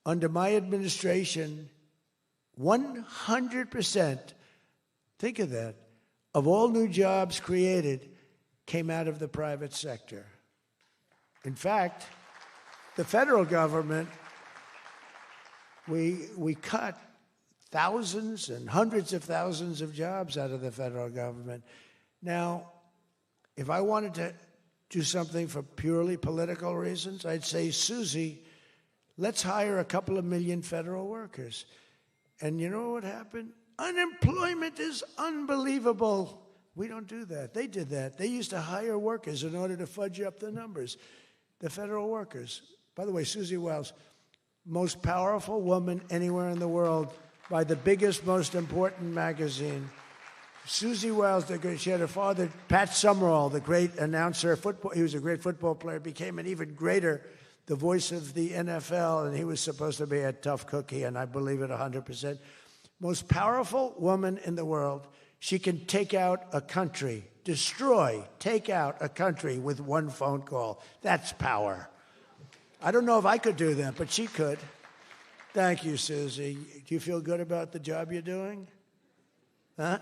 Under my administration, 100%, think of that, of all new jobs created came out of the private sector. In fact, the federal government, we cut thousands and hundreds of thousands of jobs out of the federal government. Now, if I wanted to do something for purely political reasons, I'd say, Susie, let's hire a couple of million federal workers. And you know what happened? Unemployment is unbelievable. We don't do that. They did that. They used to hire workers in order to fudge up the numbers. The federal workers. By the way, Susie Wiles, most powerful woman anywhere in the world by the biggest, most important magazine. Susie Wiles, she had a father, Pat Summerall, the great announcer, football. He was a great football player, became an even greater, the voice of the NFL, and he was supposed to be a tough cookie, and I believe it 100%. Most powerful woman in the world. She can take out a country, take out a country with one phone call. That's power. I don't know if I could do that, but she could. Thank you, Susie. Do you feel good about the job you're doing? Huh?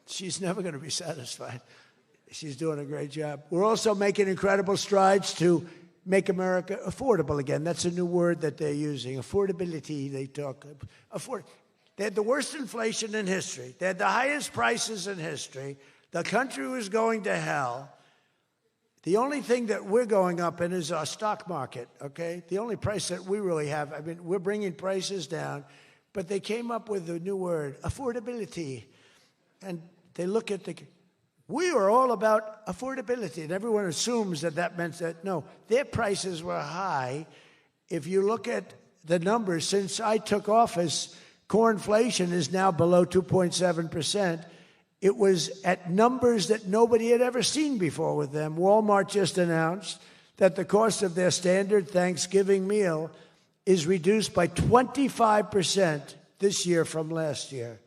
She's never going to be satisfied. She's doing a great job. We're also making incredible strides to make America affordable again. That's a new word that they're using. Affordability, they talk. They had the worst inflation in history. They had the highest prices in history. The country was going to hell. The only thing that we're going up in is our stock market, okay? The only price that we really have, I mean, we're bringing prices down, but they came up with a new word, affordability. And they look at we were all about affordability, and everyone assumes that that meant that, no, their prices were high. If you look at the numbers, since I took office, core inflation is now below 2.7%. It was at numbers that nobody had ever seen before with them. Walmart just announced that the cost of their standard Thanksgiving meal is reduced by 25% this year from last year.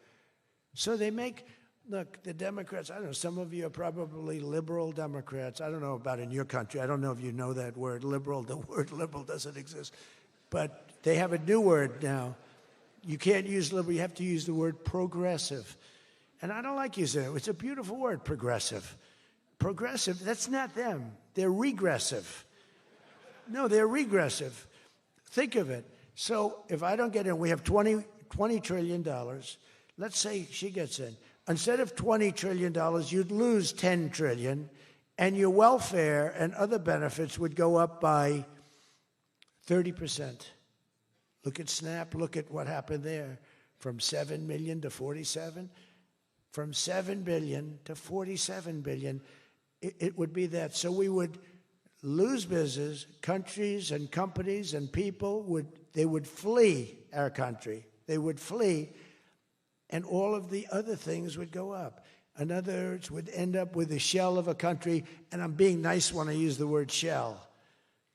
So they make, look, the Democrats, I don't know, some of you are probably liberal Democrats. I don't know about in your country. I don't know if you know that word, liberal. The word liberal doesn't exist. But they have a new word now. You can't use liberal. You have to use the word progressive. And I don't like using it. It's a beautiful word, progressive. Progressive, that's not them. They're regressive. No, they're regressive. Think of it. So if I don't get in, we have $20 trillion. Let's say she gets in. Instead of $20 trillion, you'd lose $10 trillion, and your welfare and other benefits would go up by 30%. Look at SNAP. Look at what happened there. From 7 million to 47. From 7 billion to 47 billion, it would be that. So we would lose business, countries and companies and people would flee our country. They would flee, and all of the other things would go up. In other words, would end up with a shell of a country, and I'm being nice when I use the word shell.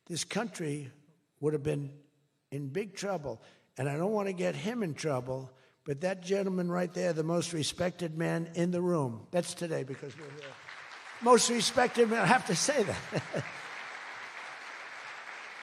This country would have been in big trouble, and I don't want to get him in trouble. But that gentleman right there, the most respected man in the room, that's today because we're here. Most respected man, I have to say that.